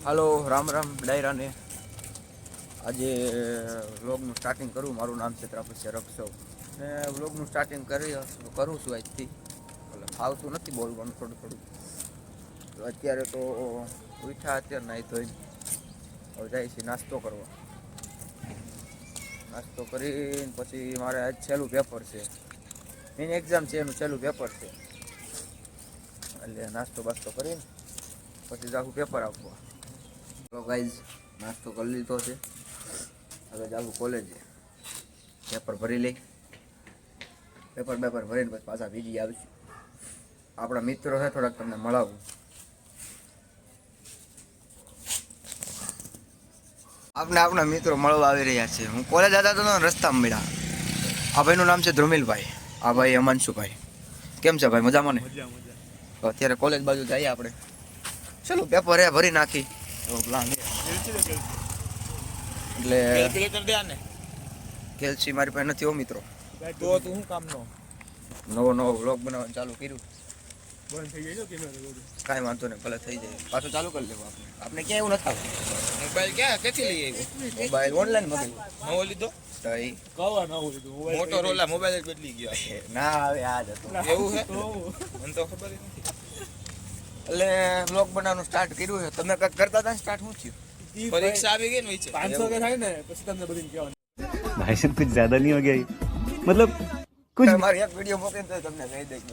હાલો રામ રામ ડાયરાને આજે વ્લોગનું સ્ટાર્ટિંગ કરું. મારું નામ છે ત્રાપસ્ય રક્ષવ ને વ્લોગનું સ્ટાર્ટિંગ કરું છું આજથી. એટલે ફાવતું નથી બોલવાનું થોડું તો અત્યારે તો ઉઠ્યા અત્યારે નાહી ધોઈને હવે જાય છે નાસ્તો કરવા. નાસ્તો કરીને પછી મારે આજ છેલ્લું પેપર છે, એની એક્ઝામ છે, એનું છેલ્લું પેપર છે. એટલે નાસ્તો બાસ્તો કરીને પછી જાઉં પેપર આપવા. તો ગાઈઝ નાસ્તો કરી લીધો છે, હવે જાઉં કોલેજે પેપર ભરી લઈ. પેપર ભરીને પછી પાછા બીજી આવીશું. આપણા મિત્રો છે થોડાક તમને મળાવું. આપણા મિત્રો મળવા આવી રહ્યા છે. હું કોલેજ જતા હતો રસ્તામાં મળ્યા. આ ભાઈનું નામ છે ધ્રુમિલભાઈ, આ ભાઈ અમનસુભાઈ. કેમ છે ભાઈ? મજામાં ને? તો અત્યારે કોલેજ બાજુ જઈએ આપણે. ચલો પેપર એ ભરી નાખી એવો પ્લાન છે. એટલે કેલ્સી મારી પાસે નથી હો મિત્રો. તો તું શું કામનો નવો વ્લોગ બનાવવાનું ચાલુ કર્યું. બંધ થઈ જાય કેમેરો? કાંઈ વાંધો નહીં, ભલે થઈ જાય. પાછું ચાલુ કરી લેવું આપણે ક્યાં એવું નથી આવતું. મોબાઈલ ક્યાં કેથી લઈ આવ્યો? મોબાઈલ ઓનલાઈન મગાવ્યો. નવો લીધો? તો એ કવા નવો લીધો. મોટોરોલા મોબાઈલ બદલી ગયો. ના હવે આ જ હતો. એવું છે? મને તો ખબર નથી. એટલે વ્લોગ બનાવવાનું સ્ટાર્ટ કર્યું છે. તમે કંઈક કરતા હતા સ્ટાર્ટ? શું થયું? પરીક્ષા આવી ગઈ ને વચ્ચે 500 કે થાય ને પછી તમને બધું કહેવાનું. भाई साहब कुछ ज्यादा नहीं हो गया ये? मतलब कुछ મારી એક વિડીયો મોકલીને તો તમને કહી દઈશ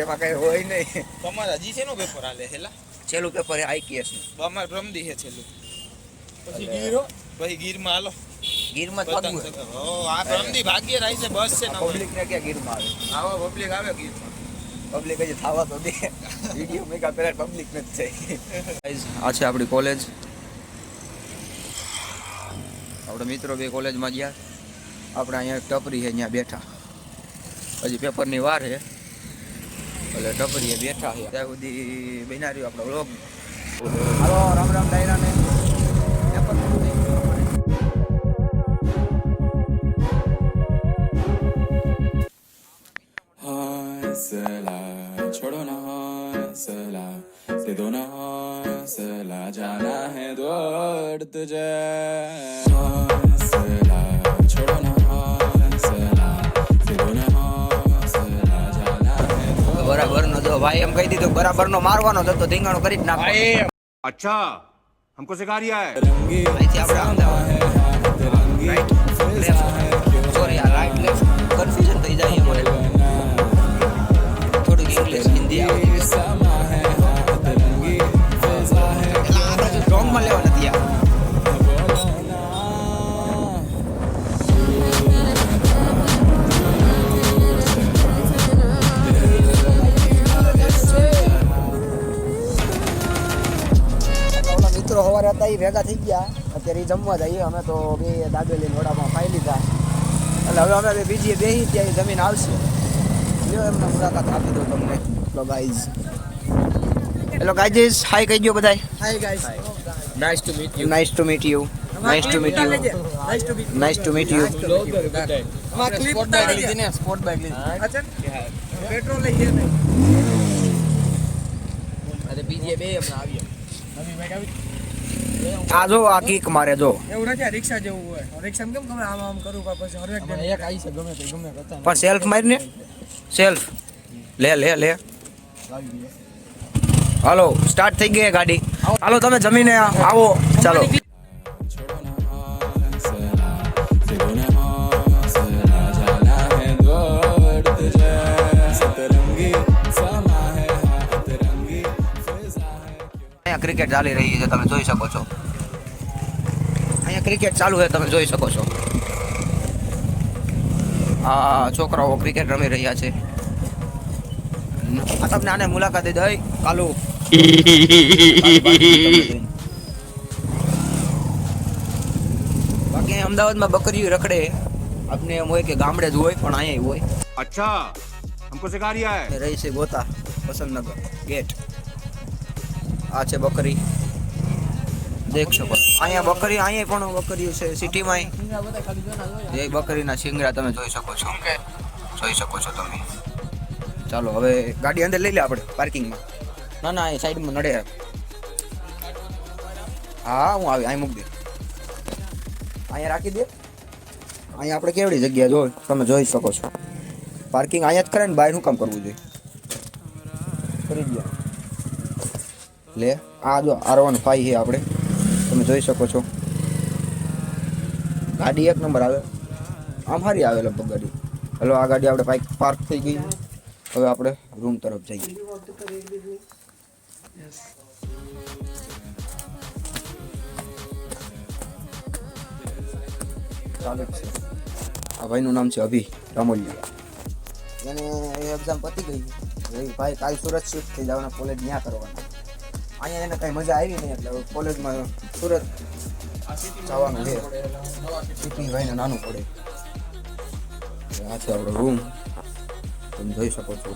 એમાં કઈ હોય નહીં. તમારા હજી છે નો પેપર હાલે હેલા? છેલ્લું પેપર IKS નું. અમાર પ્રમદી છે છેલ્લું. પછી ગીરો પછી ગીરમાં હાલો. ગીરમાં જ પતંગ ભાગવું. ચગાવો. આ પ્રમદી ભાગ્ય રહી છે, બસ છે ને પબ્લિક ને ક્યાં ગીરમાં આવે? આવો પબ્લિક આવે ગીરમાં. પબ્લિક હજી થવા તો દે. વિડીયો મેકા પહેલા પબ્લિક ને જ છે. આ છે આપણી કોલેજ. આપણા મિત્રો બે કોલેજમાં ગયા. આપણે અહીંયા ટપરી છે, ત્યાં બેઠા. હજી પેપરની વાર છે એટલે ટપરીએ બેઠા છે. ત્યાં સુધી બના રહ્યું આપણો વ્લોગ. હાલો રામ રામ ડાયરાને. પેપર પૂરું થઈ ગયું. हौसला छोड़ो ना, हौसला दे दो ना, हौसला जाना है दौड़ तुझे. हौसला छोड़ो ना, हौसला दे दो ना, हौसला जाना है दौड़. બરાબર નો જો ભાઈ એમ કહી દીધું, બરાબર નો મારવાનો હતો તો ધીંગાણો કરી જ નાખો. अच्छा हमको सिखा रिया है. અહીંથી આપણે અમદાવાદ રાઈટ લેફ્ટ સોરી આ રાઈટ લેફ્ટ કન્ફ્યુઝન થઈ જાય મને. થોડુંક ઇંગ્લિશ હિન્દી આવે રોંગમાં લેવા નથી આ. મિત્રો સવારે હતા એ ભેગા થઈ ગયા. અત્યારે એ જમવા જઈએ. અમે તો બે દાબેલી વડામાં ખાઈ લીધા. એટલે હવે અમે બીજી બેસી ત્યાં જમીન આવશે. લ્યો એમને મુલાકાત આપી દો તમને. Hello guys. Hello guys, hi કહી દો બધાય. Hi guys, nice to meet you. Nice to meet you. Nice to meet you. Nice to meet you. માં ક્લિપ સ્પોર્ટ બાઇક લીધી ને? સ્પોર્ટ બાઇક લીધી. અચ્છા પેટ્રોલ લઈ ગયા ને અરે બીજે બે હમણાં આવ્યા. નવી બાઈક આવી. આ જો આ કિક મારે જો. એવું નથી, આ રિક્ષા જેવું હોય. રિક્ષામાં કેમ ખબર આમ આમ કરું પછી હરવેક દે એક આવી છે ગમે તે ગમે કરતા. પણ સેલ્ફ મારીને સેલ્ફ લે લે લે. હાલો સ્ટાર્ટ થઈ ગઈ ગાડી. હાલો તમે જમીને આવો. ચાલો छोड़ो ना, हौसला दे दो ना, हौसला जाना है दौड़ तुझे. सतरंगी समा है हाथ रंगी फिजा है. અહીંયા ક્રિકેટ ચાલી રહી છે, તમે જોઈ શકો છો. અહીંયા ક્રિકેટ ચાલુ છે, તમે જોઈ શકો છો. આ છોકરાઓ ક્રિકેટ રમી રહ્યા છે. આ તમને આને મુલાકાત દઈ કાલુ. બાકી અમદાવાદમાં બકરીઓ રખડે. આપને એમ હોય કે ગામડે જ હોય, પણ અહીંયા હોય. अच्छा हमको सिखा रिया है. રહી છે ગોતા વસંતનગર ગેટ. આ છે બકરી, દેખ શકો. અહીંયા બકરી, અહીંયા પણ બકરીઓ છે સિટીમાં. જે બકરીના શિંગડા તમે જોઈ શકો છો. જોઈ શકો છો તમે. ચાલો હવે ગાડી અંદર લઈ લે આપણે પાર્કિંગમાં. ના ના એ સાઈડમાં નડે. હા હું આવી અહીં મૂક દે, અહીંયા રાખી દે. અહીંયા આપણે કેવડી જગ્યા જો તમે જોઈ શકો છો. પાર્કિંગ અહીંયા જ કરે ને, બહાર શું કામ કરવું જોઈએ? કરી દો લે. આ જો R15 છે આપણે, તમે જોઈ શકો છો. ગાડી એક નંબર આવે, આમ સારી આવે લગભગ ગાડી. હલો, આ ગાડી આપણે પાર્ક થઈ ગઈ. હવે આપણે રૂમ તરફ જઈએ. ચાલે જ છે. આ ભાઈનું નામ છે અભી રામોલિયા. એને એક્ઝામ પતી ગઈ. ભાઈ કાલ સુરત શિફ્ટ થઈ જવાના, કોલેજ ત્યાં કરવાના. અહીંયા એને કઈ મજા આવી નહીં એટલે કોલેજમાં સુરત જવાનું છે. સિટી ભાઈને નાનું પડે. આ છે આપણો રૂમ, તમે જોઈ શકો છો.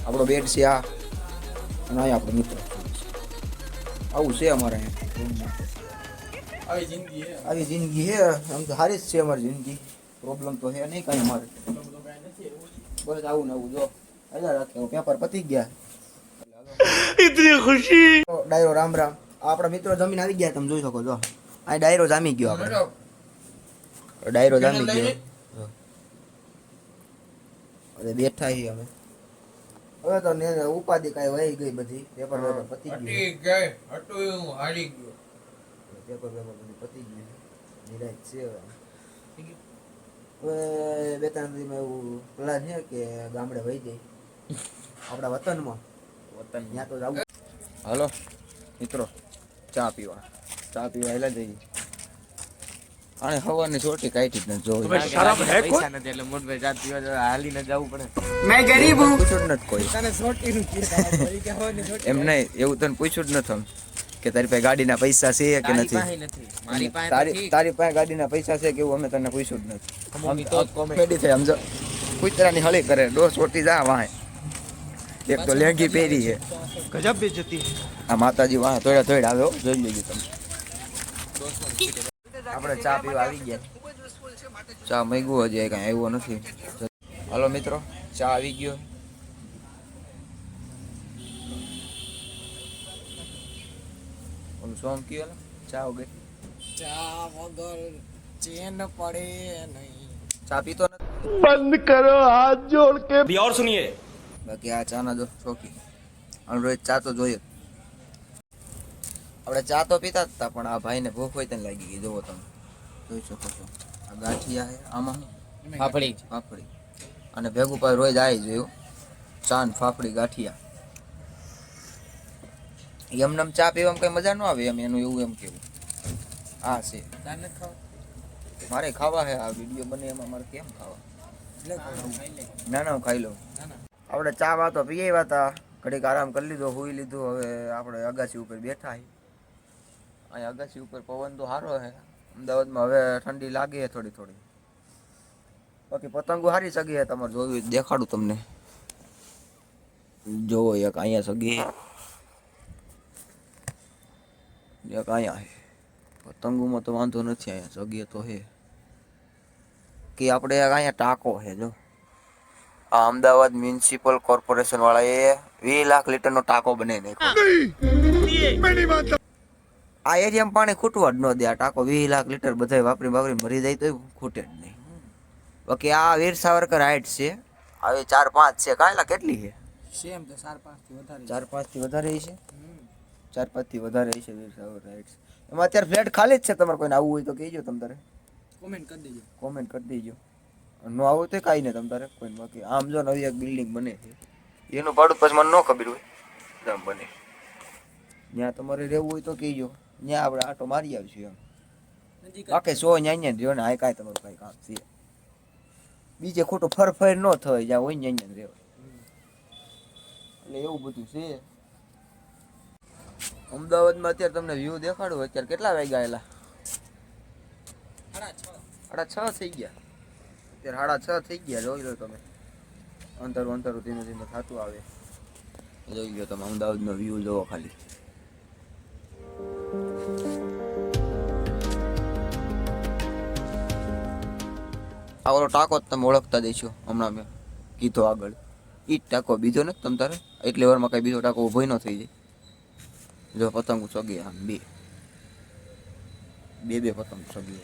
આપણો બેડ છે આ, અને અહીંયા આપણો મિત્ર. આવું છે અમારે અહીંયા. આવી જિંદગી છે. આમ તો સારી જ છે અમારી જિંદગી. પ્રોબ્લેમ તો છે નહીં કાંઈ અમારે. બસ આવું ને આવું જો. પેપર પતી ગયા. ઇતની ખુશી. ડાયરો રામ રામ. આપણા મિત્રો જમીન આવી ગયા, તમે જોઈ શકો છો. આ ડાયરો જામી ગયો આપણે. ડાયરો જામી ગયો. અરે બેઠા છીએ અમે. હવે તો ને ઉપાધિ કાંઈ વહી ગઈ બધી. પેપર પતી ગયું. પેપર બધું પતી ગયું. નિરાશ છે હવે. બે ત્રણ દિવસમાં એવું પ્લાન છે કે ગામડે વહી જાય, આપણા વતનમાં. ત્યાં તો જવું. હાલો મિત્રો, ચા પીવા હેલા જઈએ. આને હવાની છોટી કાઢી જ ન જોઈ. પૈસા નથી એટલે મોટભાઈ ચા પીવા હાલીને જવું પડે. મેં ગરીબ હું. પૂછ્યું જ નથી કોઈ. તને સોટીનું કીધું. એમ નહીં, એવું તને પૂછ્યું જ નથી કે તારી પાસે ગાડીના પૈસા છે કે નથી. મારી પાસે તારી પાસે ગાડીના પૈસા છે કે એવું અમે તને પૂછ્યું જ અમુક તો નથી. પેડી થઈ સમજો, કૂતરાની હળી કરે. ડોસ છોટી જા વાહે. એક તો લેંગી પહેરી છે. ગજબ બેજતી. આ માતાજી વાહ તોડ્યા આવે હો, જોઈ લેજો તમે. આપણે ચા પીવા આવી ગયા. ચા મગ્યું હજી કાંઈ આવ્યો નથી. હાલો મિત્રો, ચા આવી ગયો. ઓલું સોંગ કયો ને, ચા વગર ચા વગર ચેન પડે નહીં. ચા પીતો નથી. बंद करो हाथ जोड़ के। अभी और सुनिए। બાકી આ ચા ના જો શોખી. અને રોજ ચા તો જોઈએ. આપણે ચા તો પીતા જ હતા, પણ આ ભાઈને ભૂખ હોય તેને લાગી ગઈ. જોવો તમે જોઈ શકો છો. આ ગાંઠિયા છે, આમાં ફાફડી અને ભેગું પાછું રોજ આવી જોયું. ચા ને ફાફડી ગાંઠિયા. એમને ચા પીવામાં કઈ મજા ન આવે એમ, એનું એવું એમ કેવું. આ છે મારે ખાવા છે. આ વિડીયો બને એમાં મારે કેમ ખાવા? ના ના હું ખાઈ લઉં. આપણે ચા વાતો પીએ હતા, ઘડીક આરામ કરી લીધો, સુઈ લીધું. હવે આપણે અગાસી ઉપર બેઠા છીએ. અહીંયા અગાસી ઉપર પવન તો સારો છે. અમદાવાદમાં હવે ઠંડી લાગે છે થોડી થોડી. બાકી પતંગો સારી સગી છે. તમારે જોયું દેખાડું તમને. જોવો એક અહીંયા સગી, એક અહીંયા છે. પતંગોમાં તો વાંધો નથી, અહીંયા સગી તો છે. કે આપણે અહીંયા ટાંકો છે જો. આ અમદાવાદ મ્યુનિસિપલ કોર્પોરેશન વાળાએ 20 લાખ લીટરનો ટાંકો બનાવી નાખ્યો. આ એરિયામાં પાણી ખૂટવા જ ન દે. આ ટાંકો 20 લાખ લીટર બધા વાપરી મરી જાય તો ખૂટે જ નહીં. બાકી આ વીર સાવરકર હાઈટ છે. આવી 4-5 છે. કાયલા કેટલી છે? સેમ તો 4-5 થી વધારે. 4-5 થી વધારે છે. 4-5 થી વધારે છે વીર સાવરકર હાઈટ. એમાં અત્યારે ફ્લેટ ખાલી જ છે. તમારે કોઈને આવવું હોય તો કહેજો. તમે તારે કોમેન્ટ કરી દેજો. નો આવું તો કાંઈ નહીં. તમે તારે કોઈ. બાકી આમ જો નવી એક બિલ્ડિંગ બને છે, એનું ભાડું પછી મને ન ખબર હોય. એકદમ બને ત્યાં તમારે રહેવું હોય તો કહેજો. ત્યાં આપણે આટો મારી આવીશું એમ. બાકી સો ત્યાં રહ્યો ને. આ કાંઈ તમારું કાંઈ કામ છે. બીજે ખોટું ફરફર ન થાય. જ્યાં હોય ત્યાં રહેવાય. એટલે એવું બધું છે. અમદાવાદમાં અત્યારે તમને વ્યૂ દેખાડું. અત્યારે કેટલા વાગ્યા આવેલા? 6:30 થઈ ગયા. અત્યારે 6:30 થઈ ગયા. જોઈ લો તમે. અંતરું ધીમે ધીમે થતું આવે. જોઈ લો તમે અમદાવાદનો વ્યૂ જોવો ખાલી. આ ઓલો ટાંકો જ તમે ઓળખતા દઈશો. હમણાં મેં કીધો આગળ. ઈ જ ટાંકો, બીજો નથી. તમ તારે એટલી વારમાં કઈ બીજો ટાંકો ઉભો ન થઈ જાય. જો પતંગો સગે આમ બે પતંગ સગે.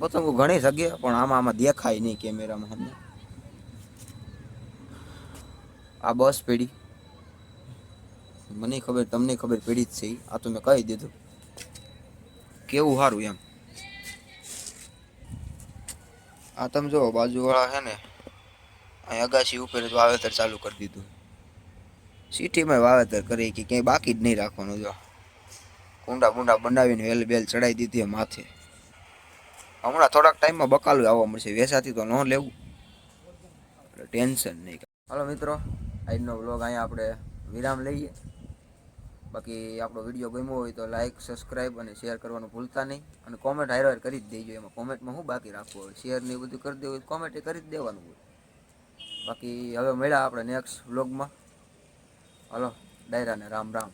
પતંગો ઘણી સગે પણ આમાં દેખાય નહીં કેમેરામાં અમને. આ બસ પેઢી મને ખબર તમને ખબર પેઢી જ છે ઈ. આ તો મેં કહી દીધું કેવું સારું એમ. આ તમે જો બાજુવાળા છે ને અહીં અગાસી ઉપર જ વાવેતર ચાલુ કરી દીધું. સિટીમાં વાવેતર કરી કે ક્યાંય બાકી જ નહીં રાખવાનું. જો કુંડા બનાવીને વેલ બેલ ચડાવી દીધી માથે. હમણાં થોડાક ટાઈમમાં બકાલું આવવા મળશે. વેસાથી તો ન લેવું, ટેન્શન નહીં. હાલો મિત્રો, આજનો વ્લોગ અહીંયા આપણે વિરામ લઈએ. બાકી આપણો વિડીયો ગમ્યો હોય તો લાઈક, સબસ્ક્રાઈબ અને શેર કરવાનું ભૂલતા નહીં. અને કોમેન્ટ હાઈર કરી જ દેજો. એમાં કોમેન્ટમાં શું બાકી રાખવું હોય, શેર ને એ બધું કરી દેવું હોય કોમેન્ટ કરી જ દેવાનું હોય. બાકી હવે મળ્યા આપણે નેક્સ્ટ વ્લોગમાં. હાલો ડાયરાને રામ રામ.